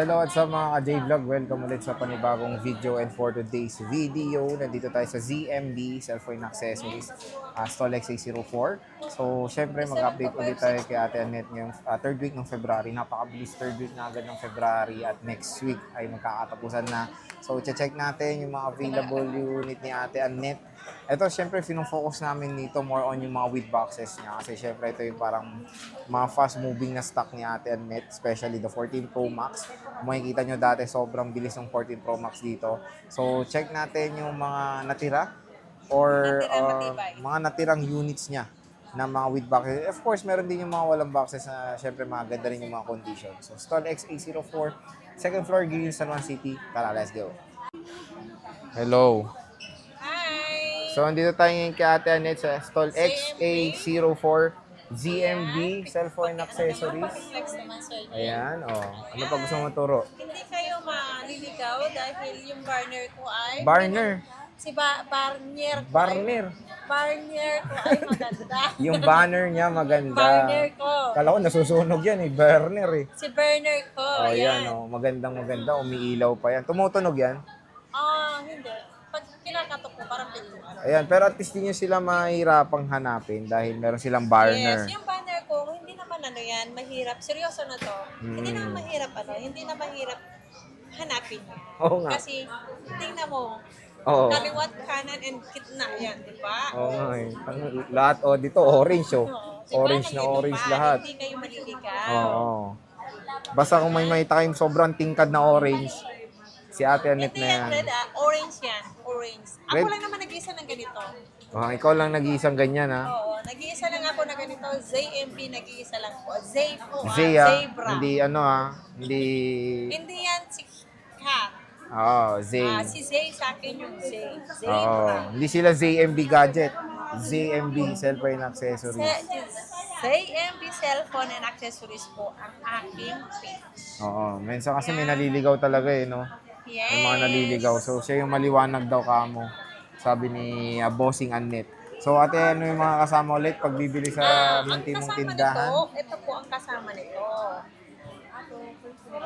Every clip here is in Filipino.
hello at sa mga ka-J-Vlog. Welcome ulit sa panibagong video and for today's video, nandito tayo sa ZMB Cellphone Accessories, Stall X804. So, syempre mag-update ulit tayo kay Ate Annette ngayong third week ng February. Napakabilis third week na agad ng February at next week ay magkakatapusan na. So, check natin yung mga available unit ni Ate Annette. Ito, syempre, finofocus namin dito more on yung mga with boxes niya. Kasi syempre, ito yung parang mga fast-moving na stock ni Ate Annette, especially the 14 Pro Max. Kung makikita nyo dati, sobrang bilis ng 14 Pro Max dito. So, check natin yung mga natira or mga natirang units niya na mga with boxes. Of course, meron din yung mga walang boxes na syempre maganda rin yung mga conditions. So, Stall X804, second floor, Green San Juan City. Tara, let's go. Hello. So, andito tayo ngayon kay Ate Annette sa Stall XA04 ZMB Cellphone Accessories. Ayan, oh. Ano pa gusto mo turo? Hindi kayo maliligaw dahil yung burner ko ay... Barner. Si Barnier ko Barner. Barnier ko ay maganda. Yung banner niya maganda. Barner ko. Kala ko nasusunog yan eh. Burner eh. Si burner ko. Oh, yan yan. oh. Magandang maganda. Umiilaw pa yan. Tumutunog yan? Hindi. Pag kinakatok ko, parang pintuan. Ayan, pero at least di nyo sila mahirapang hanapin dahil meron silang barner. Yes, yung banner ko, hindi naman yan, mahirap. Seryoso na to. Hindi naman mahirap hindi na mahirap hanapin niya. Oo nga. Kasi, tingnan mo, Oo. kaliwat, kanan, and kitna yan, di ba? Oo nga eh. Lahat dito orange oh. Diba, Orange na nandito orange pa, lahat. Hindi kayo maliligaw. Oo. Basta kung may makita kayong sobrang tingkad na orange, si Ate Annette Hindi na yan yan. red, orange yan. Orange. Ako Red? lang naman nag-iisa ng ganito. Ikaw lang nag-iisang ganyan ha. Oo, nag-iisa lang ako na ganito. ZMB, nag-iisa lang po. Zay po, Zia, Zebra. hindi hindi... Hindi yan si Kat. Oo, Zay. Si Zay sa akin yung Zay. Oo, Zebra. hindi sila ZMB Gadget. ZMB Cellphone Accessories. ZMB Cellphone and Accessories po ang aking page. Oo, minsan kasi may naliligaw talaga eh, no? Yes. May mga naliligaw. So, siya yung maliwanag daw kamo. Sabi ni Bossing Annette. So, ate, ano yung mga kasama ulit pag bibili sa minti mong tindahan? Ito po ang kasama nito.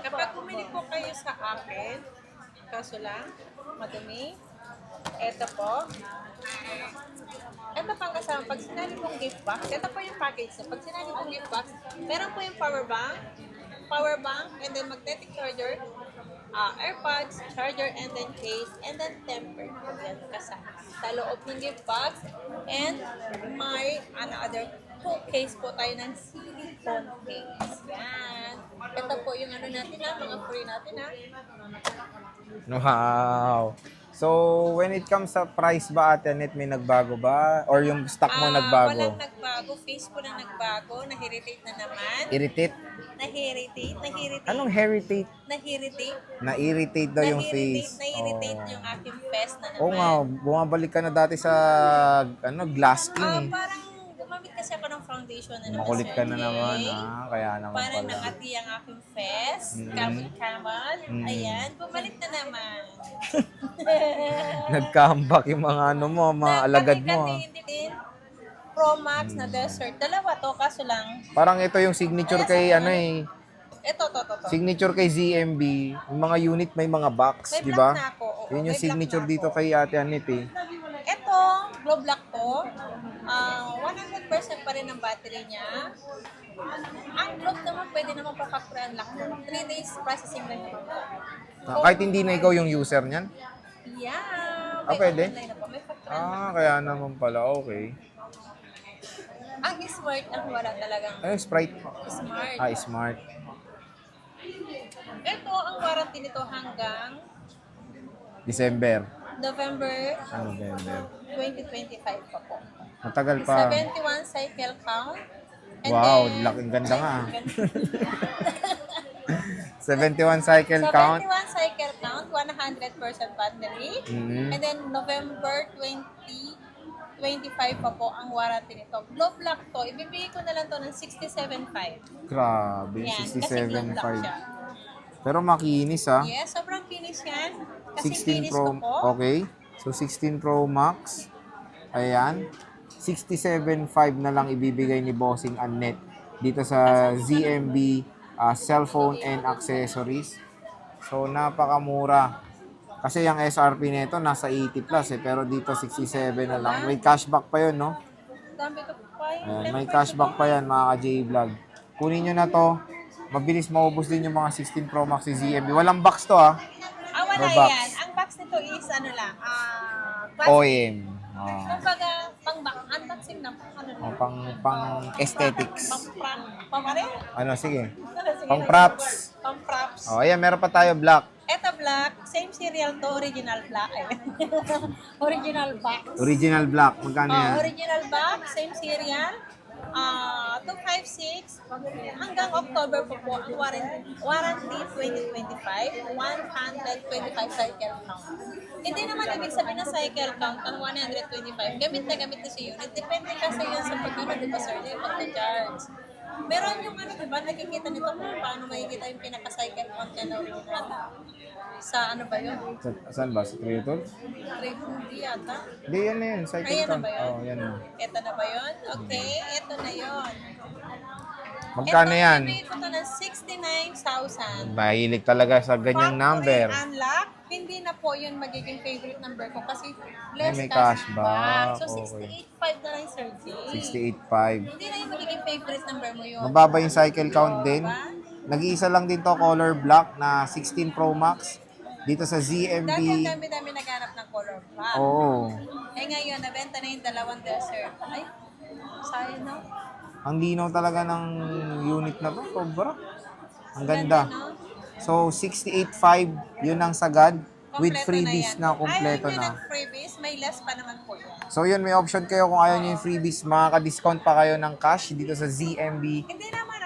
Kapag bumili po kayo sa akin, kaso lang, madumi, ito po. Ito pang kasama, pag sinabi pong gift box, ito po yung package. Pag sinabi pong gift box, meron po yung power bank, and then magnetic charger, AirPods, charger, and then case, and then tempered. Yan, kasama. Sa loob ng gift box, and may another 2 case po tayo ng silicone case. Yan. Ito po yung ano natin mga free natin Wow! So, when it comes sa price ba, Ate Annette, may nagbago ba? Or yung stock mo nagbago? Walang nagbago. Face ko na nagbago. Nahiritate na naman. Irritate? Nahiritate. Anong heritate? Nahiritate. Na-irritate daw yung face. Nahiritate yung aking face na naman. Oo nga, bumabalik ka na dati sa glass skin eh. Parang gumamit kasi ako ng foundation na naman. Makulit ka na Sir naman, Jay. kaya naman Parang pala. nakati ang aking face. Kamot-kamot. Ayan, bumalik na naman. Nag-comeback yung mga mga alagad mo. Hindi Pro Max na desert. Dalawa to, kaso lang. Parang ito yung signature kay Ito. signature kay ZMB. Yung mga unit may mga box, May di black ba? na ako. Oo, Yun yung may signature black na dito ako. kay Ate Annette eh. Ito, glow black to. 100% pa rin ang battery niya. Ang globe naman, pwede naman pa-factory unlock. 3 days processing lang naman po. Kahit hindi na ikaw yung user niyan? Yeah. Pwede? Online na po. May factory unlock. Kaya naman pala, okay. Ang smart ang wala talagang Sprite. smart. Smart. Ito, ang warranty nito hanggang December. November November. 2025 pa po. Matagal pa. 71 cycle count. And Wow, then, laking ganda nga. 71 cycle count. 71 cycle count, 100% battery. And then November 2025 pa po ang warranty nito. Glow black to, ibibigay ko na lang to ng 67.5. Grabe, Yan, kasi glow black 67.5. siya. Pero makinis Yes, sobrang kinis yan. Kasi 16 kinis Pro, ko po. okay. So 16 Pro Max. Ayan. 67.5 na lang ibibigay ni Bossing Annette dito sa ZMB Cellphone and Accessories. So, napakamura. Kasi yung SRP nito nasa 80 plus eh, pero dito 67 na lang. May cashback pa yun, no? Dami ko pa yun. Ayan, may cashback pa yan, mga ka-J-Vlog. Kunin nyo na to. Mabilis maubos din yung mga 16 Pro Max ni ZMB. Walang box to, ha? Wala No box. yan. Ang box nito is ano lang, plastic. OEM. Kumbaga, unboxing na, ano lang. Pang aesthetics. Pang ano? Ano, sige. Sige, Pang props. Pang props. Ayan, meron pa tayo black. Eto black, same serial to, original black. Original box. Original black. Magkano yan? Original box, same serial. 256 hanggang October po ang warranty 2025, 125 cycle count. Hindi naman ibig sabihin ng cycle count ang 125. Gamit na gamit na si unit. Depende kasi yan sa pag-ano, di ba sir, yung pag-charge. Meron yung ano, diba, nakikita nito kung paano makikita yung pinaka-cycle count niya na original. Sa ano ba yun? Saan ba? Sa Toyota? Hindi yata. Hindi, yan na yun. Cycle Ayan na count. ba yun? Yan na. Ito na ba yun? Okay, ito na yun. Magkano ito, yan? Ito na 69,000. Mahilig talaga sa ganyang number. Unlock, hindi na po yun magiging favorite number ko kasi less May cashback. cashback. So, Okay. 68,500 na lang, Sir Jay. 68.5. Hindi na yung magiging favorite number mo yun. Mababa yung cycle count din. Diba? Nag-iisa lang din to color black na 16 Pro Max. Dito sa ZMB. Dami naghanap ng color black. Oo. Eh ngayon, nabenta na yung dalawang desert. Ay, sayang no? Ang linaw talaga ng unit na to. Sobra. Ang ganda. no? So, 68.5. Yun ang sagad. With Kompleto freebies yan. na kompleto Ayaw niya na. ng freebies, may less pa naman po yun. So, yun. May option kayo kung ayaw nyo yung freebies. Makaka-discount pa kayo ng cash dito sa ZMB. Hindi naman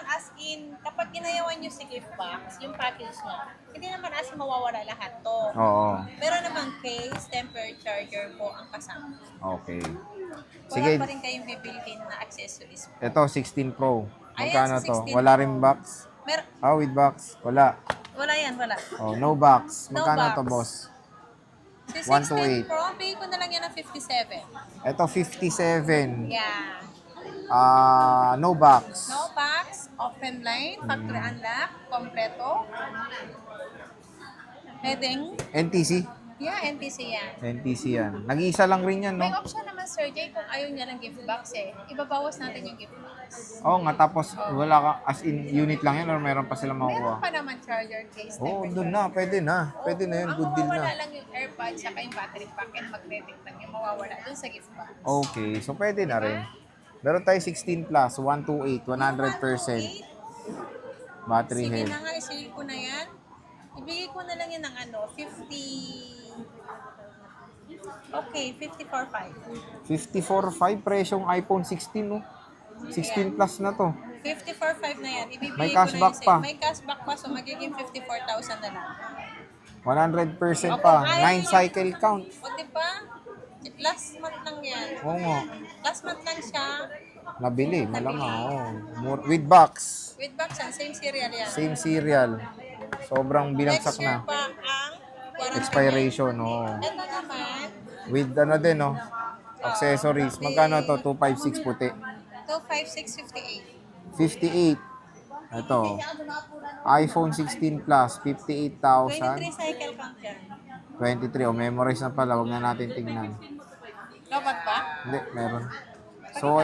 as in, kapag ginayawan nyo si gift box, yung package niya, hindi naman as in mawawala lahat to. Oo. Meron naman case, temper charger po ang kasama. Okay. Wala Sige. pa rin kayong bibilhin na accessories. Ito, 16 Pro. Magkano Ayan, to? 16 Wala Pro. rin box? With box? Wala. Wala yan, wala. Oh, no box. No Magkano box. to, boss? Si 1 to 16 8. Pro, bigay ko na lang yan ng 57. Ito, 57. Yeah. No box. No box, open line, factory unlock, kompleto. Heading. NTC? Yeah, NTC yan. NTC yan. Nag-iisa lang rin yan, no? May option naman, Sir Jay, kung ayaw niya ng gift box eh. Ibabawas natin yung gift box. Oo nga, tapos wala ka, as in unit lang yan or meron pa sila Meron makukuha? pa naman charger case. Oo, temper doon na. Pwede na. Pwede na yun. Ang Good deal mawawala na. lang yung AirPods saka yung battery pack and magnetic lang yung mawawala dun sa gift box. Okay, so pwede na rin. Meron tayo 16 plus, 128, 100% battery Sige health. na nga, i-sale ko na yan. Ibigay ko na lang yan ng 50... Okay, 54.5. 54.5 presyong iPhone 16, no? 16 plus na to. 54.5 na yan. Ibibigay May ko na cashback yung pa. May cashback pa, so magiging 54,000 na lang. 100% pa. 9 cycle count. O diba? Last month lang yan. Oo nga. Last month lang siya. Nabili. Malanga. With box. With box yan, same serial yan. Same serial. Sobrang Next binagsak year na. pa ang warranty Expiration, niya. oo. Ito naman, With ano din, no? Accessories. Magkano to? 256 puti. 256.58. 58. Ito. iPhone 16 Plus, 58,000. 23 cycle count yan. 23. Memorize na pala. Huwag na natin tingnan. Dapat ba? Hindi, meron. So,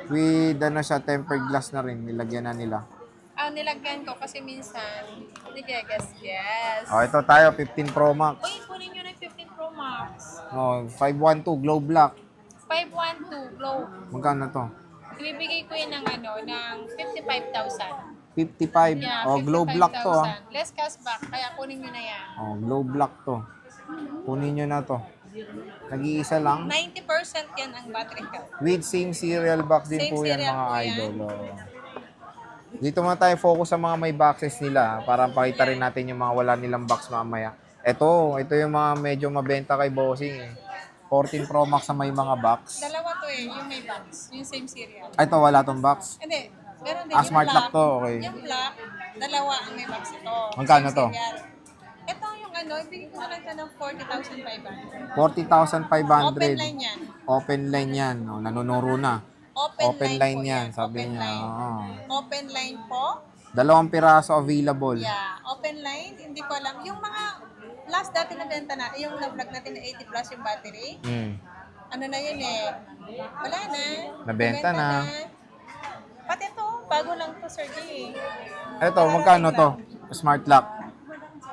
with ano siya, tempered glass na rin. Nilagyan na nila. Nilagyan ko kasi minsan, hindi kaya guess. Ito tayo, 15 Pro Max. Uy, kunin nyo na yung 15 Pro Max. 512 Glow Black. 512 Glow. Magkano to? Ibibigay ko yun ng ng 55,000. 55. Yeah, Glow Black to, 55,000. Less cashback, kaya kunin nyo na yan. Glow Black to. Kunin nyo na to. Nag-iisa lang. 90% yan ang battery health. With same serial box din Same po yan, serial mga po yan. idol. Dito muna tayo focus sa mga may boxes nila para pakita rin natin yung mga wala nilang box mamaya. Ito yung mga medyo mabenta kay Bossing eh. 14 Pro Max na may mga box. Dalawa to eh, yung may box. Yung same serial. Ito, wala tong box. Hindi, meron din. Smart lock to, okay. Yung black, dalawa ang may box ito. Magkano Same to? serial. Ito yung ibigay ko na lang siya ng 40,500. 40,500. Open line yan. Open line yan. Nanunuro na. Open line yan, po sabi open niya. Line. Oo. Open line po. 2 piraso available. Yeah, open line, hindi ko alam. Yung mga last dati na benta na, yung na-vlog natin na 80 plus yung battery, Mm. ano na yun eh, wala na. Nabenta na. Pati to, bago lang to, Sir G. Ito, magkano to? Smart lock.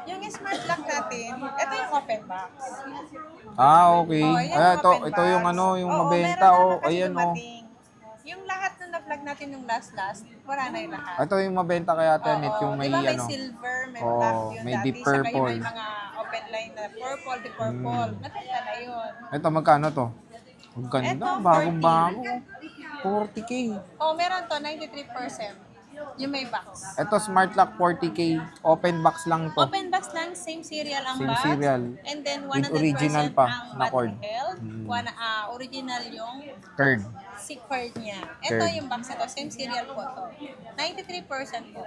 Yung smart lock natin, ito yung open box. Ah, okay. Oh, yan Ay, yung ito, open ito yung box. ano, yung Oo, mabenta. meron Oh, na kasi ayan, oh. dumating. Yung lahat na na-vlog natin yung last, wala na yung lahat. Ito yung mabenta kaya Tenet, Oo, yung may diba may ano. silver, may Oo, black yun may dati. deep Saka yung purple. may mga open line na purple, deep purple. Nabenta na yun. Ito, magkano to? Ang ganda, Ito, bagong-bago. 40K. Oh, meron to, 93%. Yung may box. Ito, smart lock 40K. Open box lang to. Open box lang, same serial ang Same box. serial. And then 100% With original pa, ang na battery cord. health. Original yung Curd. SIC card niya. Ito Third. yung box na to, same serial po to. 93% po.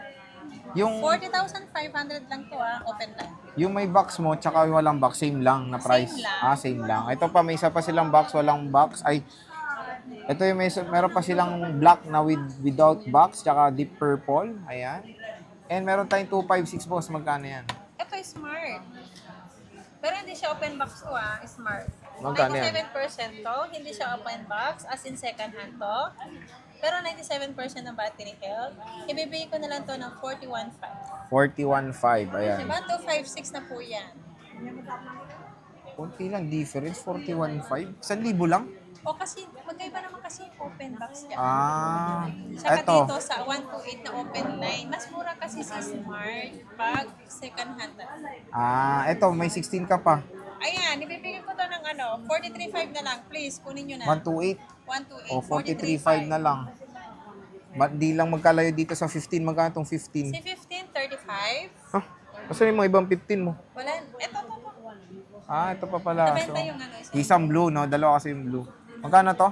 Yung 40,500 lang to open line. yung may box mo, tsaka yung walang box, same lang na price. Same lang. Ah, same lang. Ito pa, may isa pa silang box, walang box. Ay, ito yung meron pa silang black na without box, tsaka deep purple. Ayan. And meron tayong 256 boss. Magkano yan? Ito is smart. Pero hindi siya open box to smart. Magkano yan? 97% to, hindi siya open box, as in second hand to. Pero 97% ng battery health. Ibibigay ko na lang to ng 41.5. 41.5. Ayan. Diba? 256 na po yan. Kunti lang difference. 41.5. 1,000 lang? O kasi, magkaiba naman kasi yung open box niya. Ah. Saka Ito. dito sa 128 na open line, mas mura kasi si Smart pag second hand na. Ah, ito. May 16 ka pa. Ayan, ibibigay ko to ng 43.5 na lang. Please, kunin nyo na. 128. 128. O 43.5 na lang. Di lang magkalayo dito sa 15. Magkano itong 15? Si 15, 35. Ah, kasi yung mga ibang 15 mo. Wala. Ito. Ah, ito pa pala. Nabenta yung isa. Isang blue, no? Dalawa kasi yung blue. Magkano to?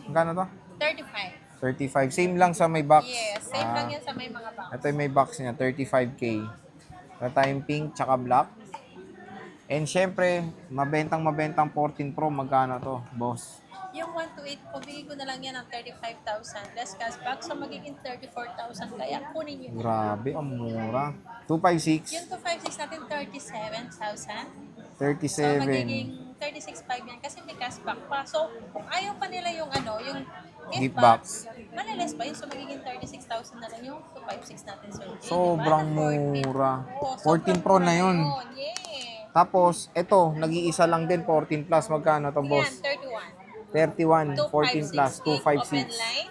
Magkano to? 35. 35. Same lang sa may box. Yes, same lang yan sa may mga box. Ito yung may box niya, 35K. Ito tayong pink, tsaka black. And syempre, mabentang 14 Pro. Magkano to, boss? Yung 128, bigay ko na lang yan ng 35,000 less cashback. So, magiging 34,000. Kaya kunin nyo. Grabe, ang mura. 256. Yung 256 natin, 37,000. So, 37. magiging 36,500 yan kasi may cashback pa. So, kung ayaw pa nila yung yung Gift gift box. box, maliles pa yun. So, magiging 36,000 na lang yung 256 natin, sir. Sobrang mura. 14 Pro na yun. Yeah. Tapos, ito, nag-iisa lang din, 14 plus. Magkano to, Yan, boss? 31. 31, 14 plus, 256. 256. Open line.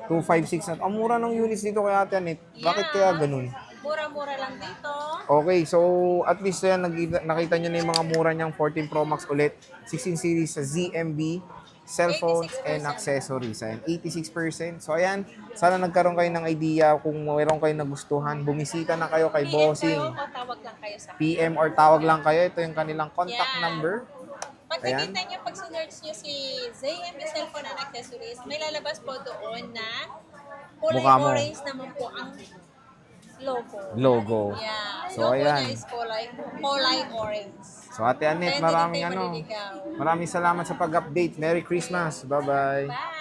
256 na. Ang mura ng units dito kaya Tenet. Bakit Yeah. kaya ganun? Mura-mura lang dito. Okay, so at least yan, nakita nyo na yung mga mura niyang 14 Pro Max ulit. 16 series sa ZMB, cellphones 86%. and accessories. Ayan, 86%. So ayan, sana nagkaroon kayo ng idea kung mayroon kayo nagustuhan. Bumisita na kayo kay PM Bossing. kayo o tawag lang kayo sa PM or tawag lang kayo. Ito yung kanilang contact Yeah. number. Pag Ayan. nakita nyo, pag sinerch nyo si ZMB Cellphone and Accessories, may lalabas po doon na kulay Mukha mo. orange naman po ang Logo. Yeah. So, Logo ayan. niya is kulay orange. So Ate Anet, Kaya hindi maraming kayo maliligaw. maraming salamat sa pag-update. Merry Christmas. Bye-bye. Bye!